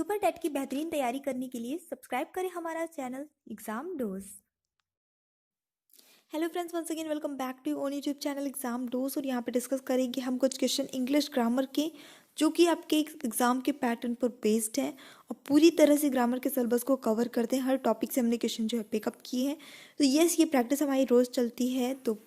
Super TET की बेहतरीन तैयारी करने के लिए सब्सक्राइब करें हमारा channel exam dose. Hello friends, once again welcome back to own YouTube channel exam dose. और यहाँ पे डिस्कस करेंगे हम कुछ क्वेश्चन इंग्लिश ग्रामर के जो कि आपके एग्जाम के पैटर्न पर बेस्ड है और पूरी तरह से ग्रामर के सिलेबस को कवर करते हैं। हर टॉपिक से हमने क्वेश्चन जो है पिकअप किए हैं। तो यस, ये प्रैक्टिस हमारी रोज़ चलती है, तो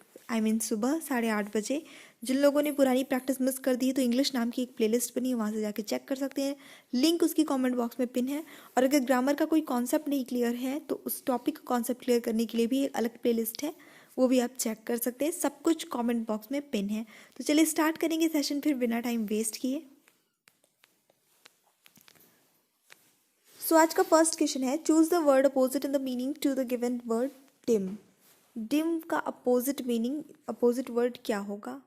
सुबह 8:30 बजे। जिन लोगों ने पुरानी प्रैक्टिस मिस कर दी है तो इंग्लिश नाम की एक प्लेलिस्ट बनी है, वहाँ से जाके चेक कर सकते हैं। लिंक उसकी कमेंट बॉक्स में पिन है। और अगर ग्रामर का कोई कॉन्सेप्ट नहीं क्लियर है तो उस टॉपिक का कॉन्सेप्ट क्लियर करने के लिए भी एक अलग प्लेलिस्ट है, वो भी आप चेक कर सकते हैं। सब कुछ कमेंट बॉक्स में पिन है। तो चलिए स्टार्ट करेंगे सेशन फिर बिना टाइम वेस्ट किए। सो आज का फर्स्ट क्वेश्चन है, choose the word opposite in the meaning to the given word dim. Dim का अपोजिट मीनिंग, अपोजिट वर्ड क्या होगा?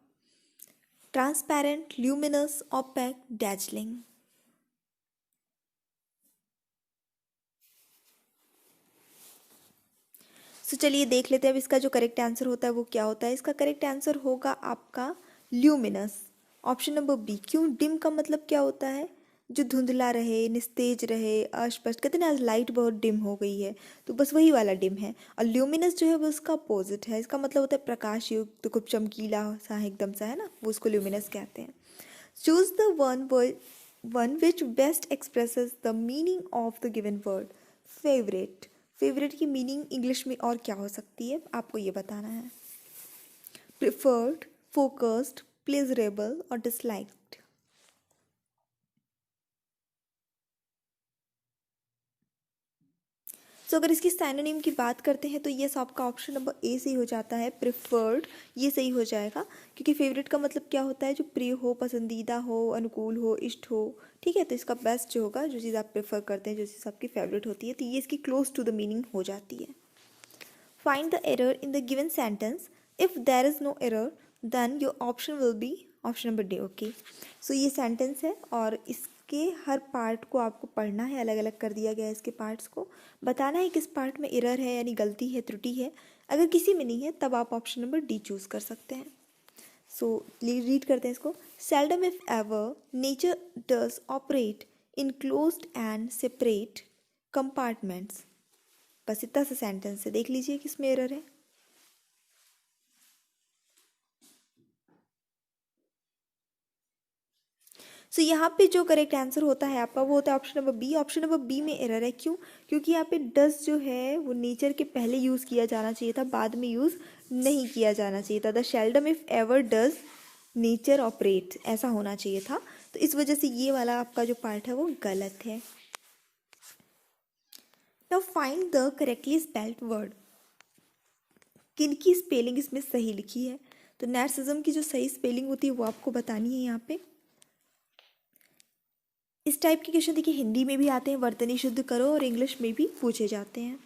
Transparent, luminous, opaque, dazzling. So चलिए देख लेते हैं अब इसका जो करेक्ट आंसर होता है वो क्या होता है। इसका करेक्ट आंसर होगा आपका ल्यूमिनस, ऑप्शन नंबर बी। क्यों? डिम का मतलब क्या होता है? जो धुंधला रहे, निस्तेज रहे, अस्पष्ट। कहते हैं ना, आज लाइट बहुत डिम हो गई है, तो बस वही वाला डिम है। और ल्यूमिनस जो है वो उसका अपोजिट है। इसका मतलब होता है प्रकाश युक्त, तो खूब चमकीला सा है, एकदम सा, है ना, वो उसको ल्यूमिनस कहते हैं। Choose the one which best expresses the meaning of the given word. Favourite, favourite की मीनिंग इंग्लिश में और क्या हो सकती है, आपको ये बताना है। प्रिफर्ड, फोकस्ड, प्लेजरेबल और डिसलाइक्ड। सो अगर इसकी साइनोनिम की बात करते हैं तो ये आपका ऑप्शन नंबर ए सही हो जाता है, प्रिफर्ड। ये सही हो जाएगा क्योंकि फेवरेट का मतलब क्या होता है? जो प्रिय हो, पसंदीदा हो, अनुकूल हो, इष्ट हो। ठीक है, तो इसका बेस्ट जो होगा, जो चीज़ आप प्रेफर करते हैं, जो चीज़ आपकी फेवरेट होती है, तो ये इसकी क्लोज टू द मीनिंग हो जाती है। Find the error in the given sentence. If there is no error then your option will be option number D. Okay, so ये सेंटेंस है और इसके हर पार्ट को आपको पढ़ना है, अलग अलग कर दिया गया है इसके पार्ट्स को। बताना है किस पार्ट में एरर है, यानी गलती है, त्रुटि है। अगर किसी में नहीं है तब आप ऑप्शन नंबर डी चूज कर सकते हैं। सो रीड करते हैं इसको। Seldom if ever nature does operate in closed end separate compartments. बस इतना सा सेंटेंस है, देख लीजिए किसमें एरर है। सो यहाँ पे जो करेक्ट आंसर होता है आपका वो होता है option number B. Option number B में एरर है। क्यों? क्योंकि यहाँ पे डस जो है वो नेचर के पहले यूज़ किया जाना चाहिए था, बाद में यूज़ नहीं किया जाना चाहिए था। The seldom if ever does nature operate, ऐसा होना चाहिए था। तो इस वजह से ये वाला आपका जो पार्ट है वो गलत है। Now find the correctly spelled word. किन की स्पेलिंग इसमें सही लिखी है? तो नैर्सिज्म की जो सही स्पेलिंग होती है वो आपको बतानी है यहाँ पे। इस टाइप के क्वेश्चन देखिए हिंदी में भी आते हैं, वर्तनी शुद्ध करो, और इंग्लिश में भी पूछे जाते हैं।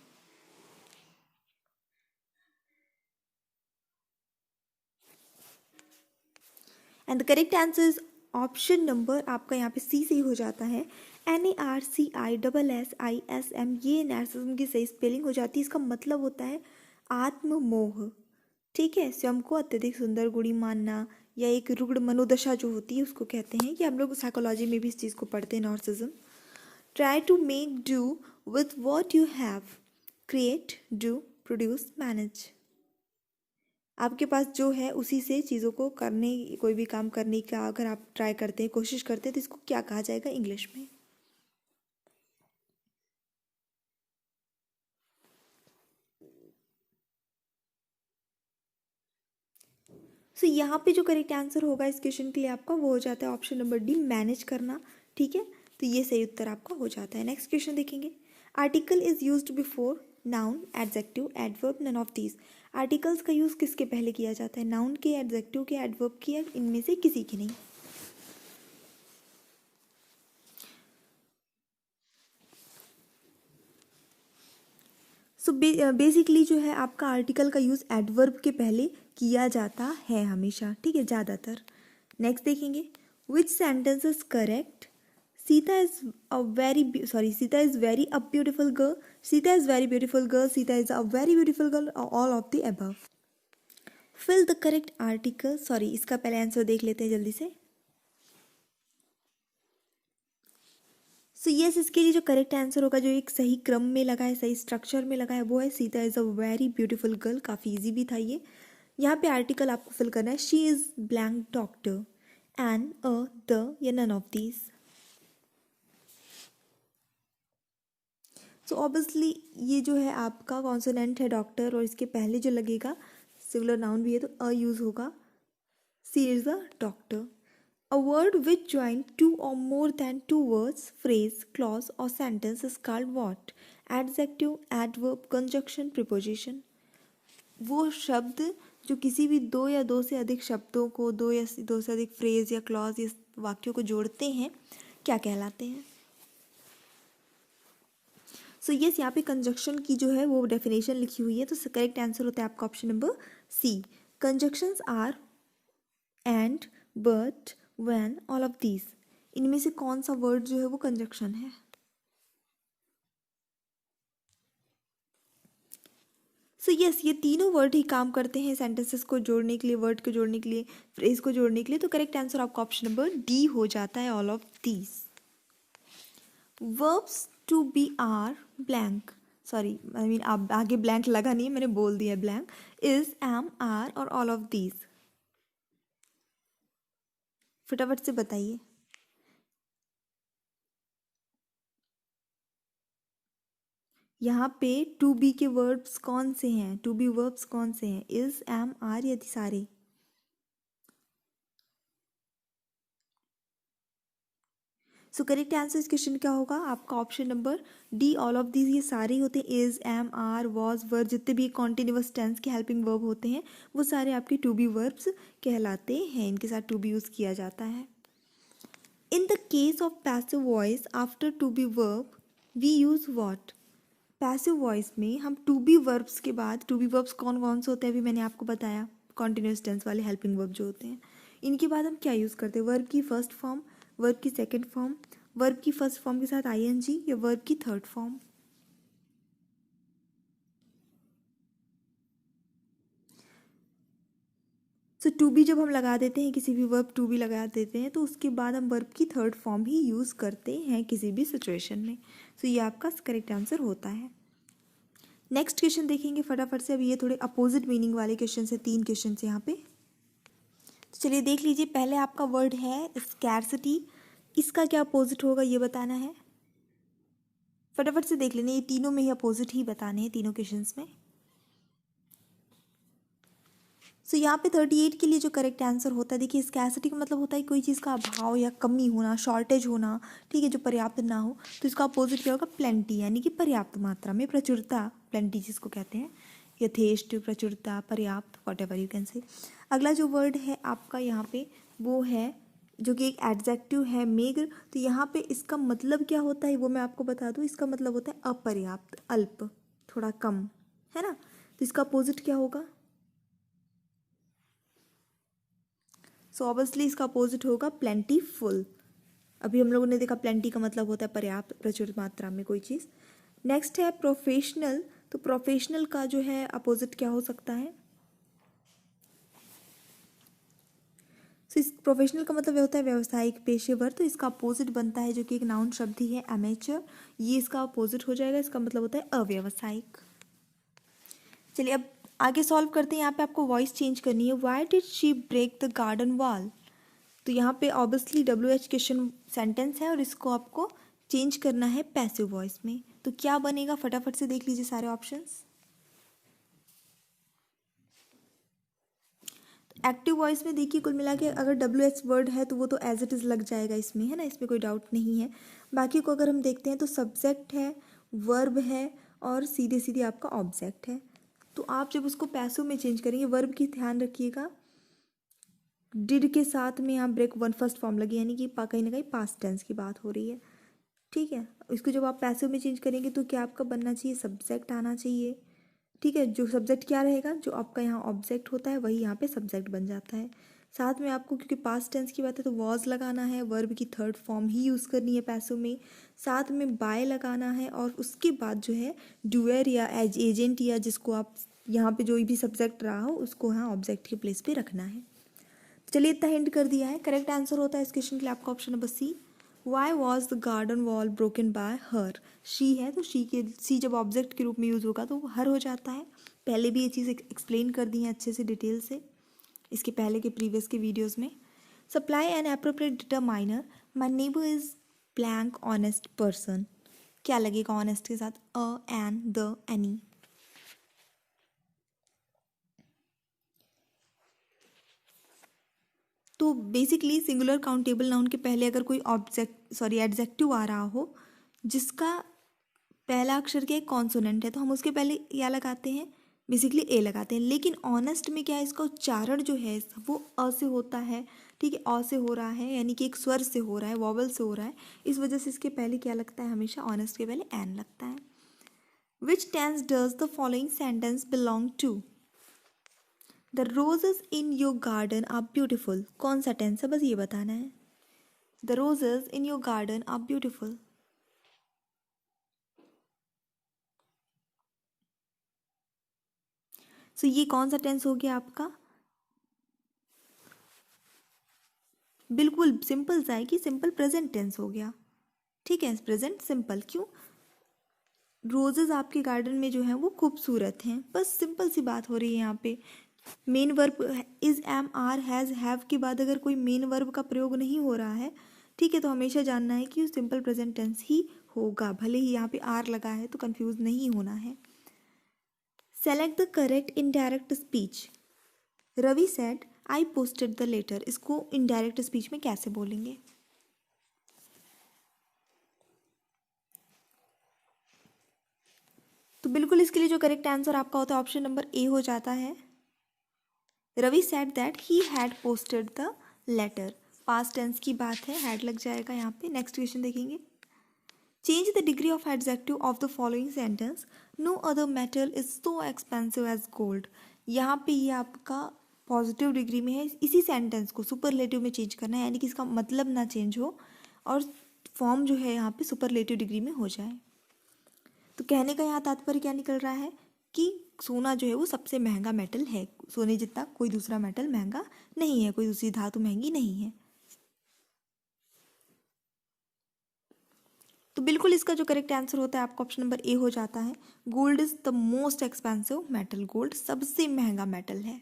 And the correct answer is option number आपका यहाँ पे सी सही हो जाता है। NARCISSISM, ये नैर्सिज्म की सही स्पेलिंग हो जाती है। इसका मतलब होता है आत्ममोह। ठीक है, स्वयं को अत्यधिक सुंदर, गुणी मानना, या एक रुग्ण मनोदशा जो होती है उसको कहते हैं। कि हम लोग साइकोलॉजी में भी इस चीज़ को पढ़ते हैं, narcissism. Try to make do with what you have. Create, do, produce, manage. आपके पास जो है उसी से चीज़ों को करने, कोई भी काम करने का अगर आप ट्राई करते हैं, कोशिश करते हैं, तो इसको क्या कहा जाएगा इंग्लिश में? सो यहाँ पे जो करेक्ट आंसर होगा इस क्वेश्चन के लिए आपका वो हो जाता है ऑप्शन नंबर डी, मैनेज करना। ठीक है, तो ये सही उत्तर आपका हो जाता है। नेक्स्ट क्वेश्चन देखेंगे। Article is used before noun, adjective, adverb, none of these. Articles का यूज़ किसके पहले किया जाता है? नाउन के, एडजेक्टिव के, एडवर्ब के, या इनमें से किसी के नहीं? सो बेसिकली जो है आपका आर्टिकल का यूज़ एडवर्ब के पहले किया जाता है हमेशा। ठीक है, ज़्यादातर। नेक्स्ट देखेंगे। Which sentence is correct? Sita is Sita is very a beautiful girl, Sita is very beautiful girl, Sita is a very beautiful girl, all of the above. Fill the correct article. इसका पहले आंसर देख लेते हैं जल्दी से। सो यस, इसके लिए जो करेक्ट आंसर होगा, जो एक सही क्रम में लगा है, सही स्ट्रक्चर में लगा है, वो है Sita is a very beautiful girl. काफ़ी इजी भी था ये। यहाँ पे आर्टिकल आपको फिल करना है, she is blank doctor and a the या none of these. So obviously ये जो है आपका कॉन्सोनेंट है डॉक्टर, और इसके पहले जो लगेगा सिंगुलर नाउन भी है तो अ यूज होगा। She is a doctor. A word which join two or more than two words, phrase, clause or sentence is called what? Adjective, adverb, conjunction, preposition. वो शब्द जो किसी भी दो या दो से अधिक शब्दों को, दो या दो से अधिक फ्रेज या क्लॉज या वाक्यों को जोड़ते हैं, क्या कहलाते हैं? सो यस, यहाँ पे कंजक्शन की जो है वो डेफिनेशन लिखी हुई है, तो करेक्ट आंसर होता है आपका option number C. Conjunctions are and, but, when, all of these. इनमें से कौन सा वर्ड जो है वो कंजक्शन है? सो यस, ये तीनों वर्ड ही काम करते हैं सेंटेंसेस को जोड़ने के लिए, वर्ड को जोड़ने के लिए, फ्रेज को जोड़ने के लिए। तो करेक्ट आंसर आपका ऑप्शन नंबर डी हो जाता है, all of these. Verbs to be are blank, sorry I mean आप आगे ब्लैंक लगा नहीं है, मैंने बोल दिया ब्लैंक, इज, एम, आर और ऑल ऑफ दीज। फटाफट से बताइए। यहाँ पे टू बी के वर्ब्स कौन से हैं? टू बी वर्ब्स कौन से हैं? इज, एम, आर या सारे? सो करेक्ट आंसर इस क्वेश्चन क्या होगा? आपका option number D, all of these. ये सारे ही होते हैं, इज, एम, आर, वॉज, वर, जितने भी कॉन्टिन्यूअस टेंस के हेल्पिंग वर्ब होते हैं वो सारे आपके टू बी वर्ब्स कहलाते हैं। इनके साथ टू बी यूज किया जाता है। In the case of passive voice after to be verb we use what? Passive voice में हम टू बी वर्ब्स के बाद, टू बी वर्ब्स कौन कौन से होते हैं अभी मैंने आपको बताया, कॉन्टिन्यूस टेंस वाले हेल्पिंग वर्ब जो होते हैं, इनके बाद हम क्या यूज़ करते हैं? वर्ब की फर्स्ट फॉर्म, वर्ब की सेकंड फॉर्म, वर्ब की फर्स्ट फॉर्म के साथ आईएनजी या वर्ब की third form? So to be जब हम लगा देते हैं, किसी भी वर्ब टू बी लगा देते हैं, तो उसके बाद हम वर्ब की थर्ड फॉर्म ही यूज़ करते हैं किसी भी सिचुएशन में। सो ये आपका करेक्ट आंसर होता है। नेक्स्ट क्वेश्चन देखेंगे फटाफट से। अभी ये थोड़े अपोजिट मीनिंग वाले क्वेश्चन है, 3 क्वेश्चन यहाँ पे। तो चलिए देख लीजिए। पहले आपका वर्ड है स्कैर्सिटी, इसका क्या अपोजिट होगा ये बताना है। फटाफट से देख लेना, ये तीनों में ही अपोजिट ही बताने हैं, तीनों क्वेश्चंस में। सो यहाँ पे 38 के लिए जो करेक्ट आंसर होता है, देखिए स्कैर्सिटी का मतलब होता है कोई चीज़ का अभाव या कमी होना, शॉर्टेज होना, ठीक है, जो पर्याप्त ना हो। तो इसका अपोजिट क्या होगा? प्लेंटी, यानी कि पर्याप्त मात्रा में, प्रचुरता, प्लेंटी जिसको कहते हैं, यथेष्ट, प्रचुरता, पर्याप्त, what ever you can say. अगला जो वर्ड है आपका यहाँ पे वो है, जो कि एक एडजेक्टिव है, मेग्र। तो यहाँ पे इसका मतलब क्या होता है वो मैं आपको बता दूँ। इसका मतलब होता है अपर्याप्त, अल्प, थोड़ा कम, है ना। तो इसका अपोजिट क्या होगा? सो ऑब्वियसली इसका अपोजिट होगा प्लेंटीफुल। अभी हम लोगों ने देखा प्लेंटी का मतलब होता है पर्याप्त, प्रचुर मात्रा में कोई चीज़। नेक्स्ट है प्रोफेशनल। तो प्रोफेशनल का जो है अपोजिट क्या हो सकता है? सो इस प्रोफेशनल का मतलब होता है व्यावसायिक, पेशेवर। तो इसका अपोजिट बनता है, जो कि एक नाउन शब्द ही है, एमेचर। ये इसका अपोजिट हो जाएगा, इसका मतलब होता है अव्यावसायिक। चलिए अब आगे सॉल्व करते हैं। यहाँ पे आपको वॉइस चेंज करनी है। Why did she break the garden wall? तो यहाँ पे ऑब्वियसली WH क्वेश्चन सेंटेंस है और इसको आपको चेंज करना है पैसिव वॉइस में। तो क्या बनेगा? फटाफट से देख लीजिए सारे ऑप्शंस। एक्टिव वॉइस में देखिए, कुल मिला के अगर WH वर्ड है तो वो तो एज इट इज़ लग जाएगा इसमें, है ना, इसमें कोई डाउट नहीं है। बाकी को अगर हम देखते हैं तो सब्जेक्ट है, वर्ब है और सीधे सीधे आपका ऑब्जेक्ट है। तो आप जब उसको पैसिव में चेंज करेंगे, वर्ब की ध्यान रखिएगा, डिड के साथ में यहाँ ब्रेक वन फर्स्ट फॉर्म लगी, यानी कि कहीं ना कहीं पास्ट टेंस की बात हो रही है, ठीक है। इसको जब आप पैसिव में चेंज करेंगे तो क्या आपका बनना चाहिए? सब्जेक्ट आना चाहिए, ठीक है। जो सब्जेक्ट क्या रहेगा? जो आपका यहाँ ऑब्जेक्ट होता है वही यहाँ पे सब्जेक्ट बन जाता है। साथ में आपको, क्योंकि पास्ट टेंस की बात है, तो वॉज लगाना है, वर्ब की थर्ड फॉर्म ही यूज़ करनी है पैसिव में। साथ में बाय लगाना है और उसके बाद जो है डूअर या एज एजेंट या जिसको आप यहाँ पे जो भी सब्जेक्ट रहा हो उसको यहाँ ऑब्जेक्ट के प्लेस पे रखना है। चलिए इतना हिंट कर दिया है। करेक्ट आंसर होता है इस क्वेश्चन के लिए आपका option number C, why was the garden wall broken by her, she है तो शी जब ऑब्जेक्ट के रूप में यूज़ होगा तो वो हर हो जाता है। पहले भी ये चीज़ एक्सप्लेन कर दी है अच्छे से डिटेल से इसके पहले के प्रीवियस के वीडियोस में। Supply N appropriate determiner, my neighbour is blank honest person, क्या लगेगा ऑनेस्ट के साथ? अ, एन, द, एनी। तो बेसिकली सिंगुलर काउंटेबल नाउन के पहले अगर कोई एडजेक्टिव आ रहा हो जिसका पहला अक्षर क्या है? कॉन्सोनेंट है, तो हम उसके पहले क्या लगाते हैं? बेसिकली ए लगाते हैं। लेकिन ऑनेस्ट में क्या है, इसका उच्चारण जो है वो अ से होता है, ठीक है, अ से हो रहा है, यानी कि एक स्वर से हो रहा है, वॉवल से हो रहा है। इस वजह से इसके पहले क्या लगता है? हमेशा ऑनेस्ट के पहले एन लगता है। Which tense does the following sentence belong to? The roses in your garden are beautiful, कौन सा टेंस है? बस ये बताना है। The roses in your garden are beautiful. So ये कौन सा टेंस हो गया आपका? बिल्कुल सिंपल सा है कि सिंपल प्रेजेंट टेंस हो गया, ठीक है, प्रेजेंट सिंपल। क्यों? रोजेज आपके गार्डन में जो है वो खूबसूरत हैं, बस सिंपल सी बात हो रही है यहाँ पे। Main verb is, am, are, has, have के बाद अगर कोई मेन वर्ब का प्रयोग नहीं हो रहा है, ठीक है, तो हमेशा जानना है कि सिंपल प्रेजेंट टेंस ही होगा, भले ही यहाँ पे आर लगा है तो कंफ्यूज नहीं होना है। Select the correct indirect speech. Ravi said I posted the letter, इसको इनडायरेक्ट स्पीच में कैसे बोलेंगे? तो बिल्कुल इसके लिए जो करेक्ट आंसर आपका होता है ऑप्शन नंबर ए हो जाता है। Ravi said that he had posted the letter, past tense की बात है, हैड लग जाएगा यहाँ पे। नेक्स्ट क्वेश्चन देखेंगे। Change the degree of adjective of the following sentence, no other metal is so expensive as gold. यहाँ पे ये आपका पॉजिटिव डिग्री में है, इसी सेंटेंस को सुपरलेटिव में चेंज करना है, यानी कि इसका मतलब ना चेंज हो और फॉर्म जो है यहाँ पे सुपरलेटिव डिग्री में हो जाए। तो कहने का यहाँ तात्पर्य क्या निकल रहा है कि सोना जो है वो सबसे महंगा मेटल है, सोने जितना कोई दूसरा मेटल महंगा नहीं है, कोई दूसरी धातु महंगी नहीं है। तो बिल्कुल इसका जो करेक्ट आंसर होता है आपका ऑप्शन नंबर ए हो जाता है। Gold is the most expensive metal, gold सबसे महंगा मेटल है।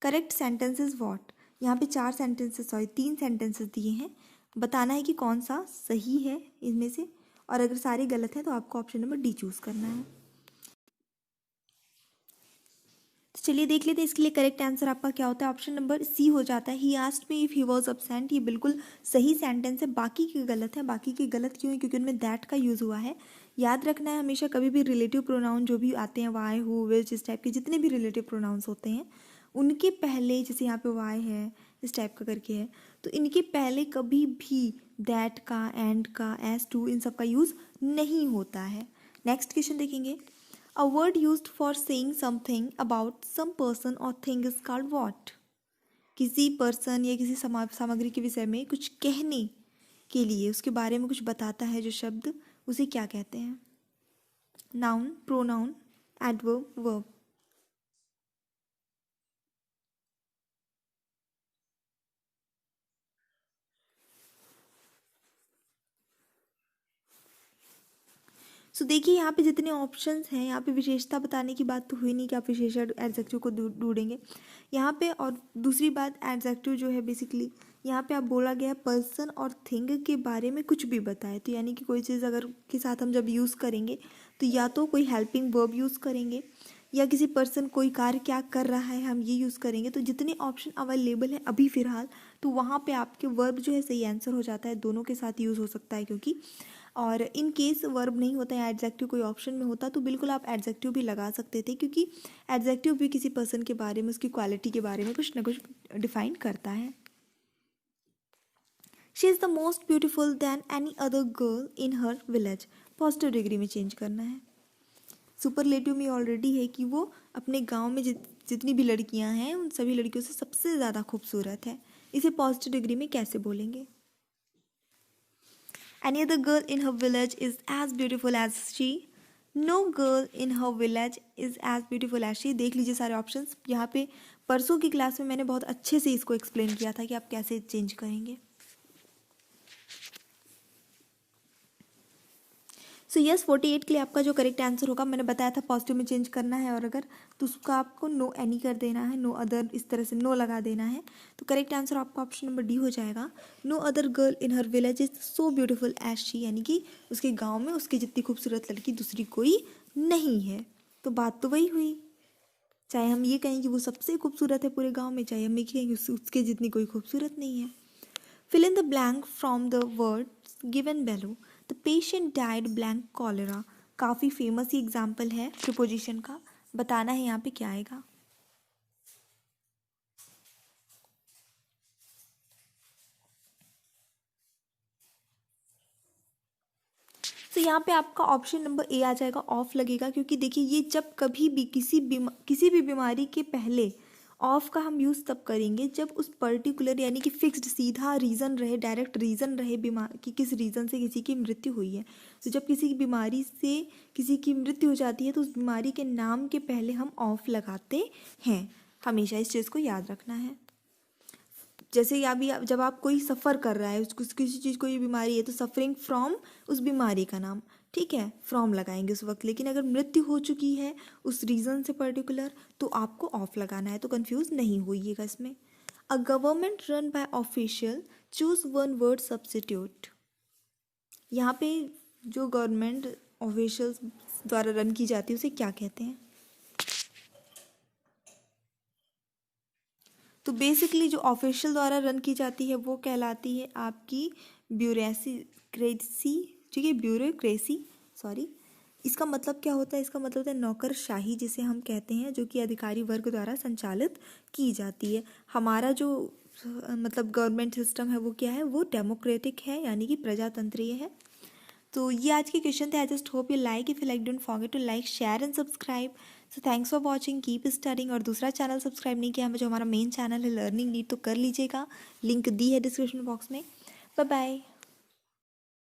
Correct sentence is what? यहाँ पे 3 सेंटेंसेस दिए हैं, बताना है कि कौन सा सही है इनमें से, और अगर सारे गलत हैं तो आपको ऑप्शन नंबर डी चूज करना है। तो चलिए देख लेते हैं इसके लिए करेक्ट आंसर आपका क्या होता है। ऑप्शन नंबर सी हो जाता है। He asked me if he was absent, ये बिल्कुल सही सेंटेंस है, बाकी के गलत है। बाकी के गलत क्यों है? क्योंकि उनमें दैट का यूज़ हुआ है। याद रखना है हमेशा, कभी भी रिलेटिव प्रोनाउन जो भी आते हैं, वाई, हु, विच, इस टाइप के जितने भी रिलेटिव प्रोनाउंस होते हैं, उनके पहले, जैसे यहाँ पे वाई है, इस टाइप का करके है, तो इनके पहले कभी भी दैट का, एंड का, एज टू, इन सब का यूज़ नहीं होता है। नेक्स्ट क्वेश्चन देखेंगे। A word used for saying something about some person or thing is called what? किसी पर्सन या किसी सामग्री के विषय में कुछ कहने के लिए, उसके बारे में कुछ बताता है जो शब्द, उसे क्या कहते हैं? Noun, pronoun, adverb, verb. So देखिए यहाँ पे जितने ऑप्शंस हैं, यहाँ पे विशेषता बताने की बात तो हुई नहीं कि आप विशेषण एडजेक्टिव को ढूंढेंगे यहाँ पे। और दूसरी बात, एडजेक्टिव जो है बेसिकली यहाँ पे आप बोला गया है पर्सन और थिंग के बारे में कुछ भी बताए, तो यानी कि कोई चीज़ अगर के साथ हम जब यूज़ करेंगे तो या तो कोई हेल्पिंग वर्ब यूज़ करेंगे, या किसी पर्सन कोई कार्य क्या कर रहा है हम ये यूज़ करेंगे। तो जितने ऑप्शन अवेलेबल हैं अभी फ़िलहाल, तो वहाँ पे आपके वर्ब जो है सही आंसर हो जाता है, दोनों के साथ यूज़ हो सकता है क्योंकि। और इन केस वर्ब नहीं होता है, एडजेक्टिव कोई ऑप्शन में होता, तो बिल्कुल आप एडजेक्टिव भी लगा सकते थे, क्योंकि एडजेक्टिव भी किसी पर्सन के बारे में, उसकी क्वालिटी के बारे में कुछ ना कुछ डिफाइन करता है। She is the most beautiful than any other girl in her village, positive degree में चेंज करना है। सुपरलेटिव में ऑलरेडी है कि वो अपने गांव में जितनी भी लड़कियां हैं उन सभी लड़कियों से सबसे ज़्यादा खूबसूरत है। इसे पॉजिटिव डिग्री में कैसे बोलेंगे? Any other girl in her village is as beautiful as she. No girl in her village is as beautiful as she. देख लीजिए सारे ऑप्शंस। यहाँ पे परसों की क्लास में मैंने बहुत अच्छे से इसको एक्सप्लेन किया था कि आप कैसे चेंज करेंगे। सो यस 48 के लिए आपका जो करेक्ट आंसर होगा, मैंने बताया था पॉजिटिव में चेंज करना है, और अगर तो उसका आपको नो एनी कर देना है, नो अदर, इस तरह से नो लगा देना है। तो करेक्ट आंसर आपका ऑप्शन नंबर डी हो जाएगा। No other girl in her village is so beautiful as she, यानी कि उसके गाँव में उसकी जितनी खूबसूरत लड़की दूसरी कोई नहीं है। तो बात तो वही हुई, चाहे हम ये कहें कि वो सबसे खूबसूरत है पूरे गांव में, चाहे हम ये कहें कि उसके जितनी कोई खूबसूरत नहीं है। Fill in the blank from the words given below. The patient died blank cholera. काफ़ी फेमस ही एग्जाम्पल है प्रिपोजिशन का, बताना है यहाँ पे क्या आएगा। तो यहाँ पे आपका ऑप्शन नंबर ए आ जाएगा, ऑफ लगेगा, क्योंकि देखिए ये जब कभी भी किसी भी बीमारी के पहले ऑफ का हम यूज़ तब करेंगे जब उस पर्टिकुलर यानी कि फिक्स्ड सीधा रीज़न रहे, डायरेक्ट रीज़न रहे बीमार कि किस रीज़न से किसी की मृत्यु हुई है। तो जब किसी की बीमारी से किसी की मृत्यु हो जाती है तो उस बीमारी के नाम के पहले हम ऑफ लगाते हैं। हमेशा इस चीज़ को याद रखना है। जैसे अभी जब आप कोई सफ़र कर रहा है, उसको किसी चीज़ को ये बीमारी है तो सफरिंग फ्रॉम उस बीमारी का नाम, ठीक है, फ्रॉम लगाएंगे उस वक्त। लेकिन अगर मृत्यु हो चुकी है उस रीज़न से पर्टिकुलर तो आपको ऑफ लगाना है, तो कंफ्यूज नहीं होइएगा इसमें। A government run by official choose one word substitute. यहाँ पे जो गवर्नमेंट ऑफिशियल्स द्वारा रन की जाती है उसे क्या कहते हैं? तो बेसिकली जो ऑफिशियल द्वारा रन की जाती है वो कहलाती है आपकी ब्यूरोक्रेसी, ठीक है, ब्यूरोक्रेसी, सॉरी। इसका मतलब क्या होता है? इसका मतलब होता है नौकरशाही, जिसे हम कहते हैं, जो कि अधिकारी वर्ग द्वारा संचालित की जाती है। हमारा जो मतलब गवर्नमेंट सिस्टम है वो क्या है? वो डेमोक्रेटिक है, यानी कि प्रजातंत्रीय है। तो ये आज के क्वेश्चन थे। I just hope you like, if you like don't forget to like, share and subscribe. So thanks for watching, keep studying. और दूसरा चैनल सब्सक्राइब नहीं किया हमें, जो हमारा मेन चैनल है लर्निंग नीड, तो कर लीजिएगा, लिंक दी है डिस्क्रिप्शन बॉक्स में। Bye bye.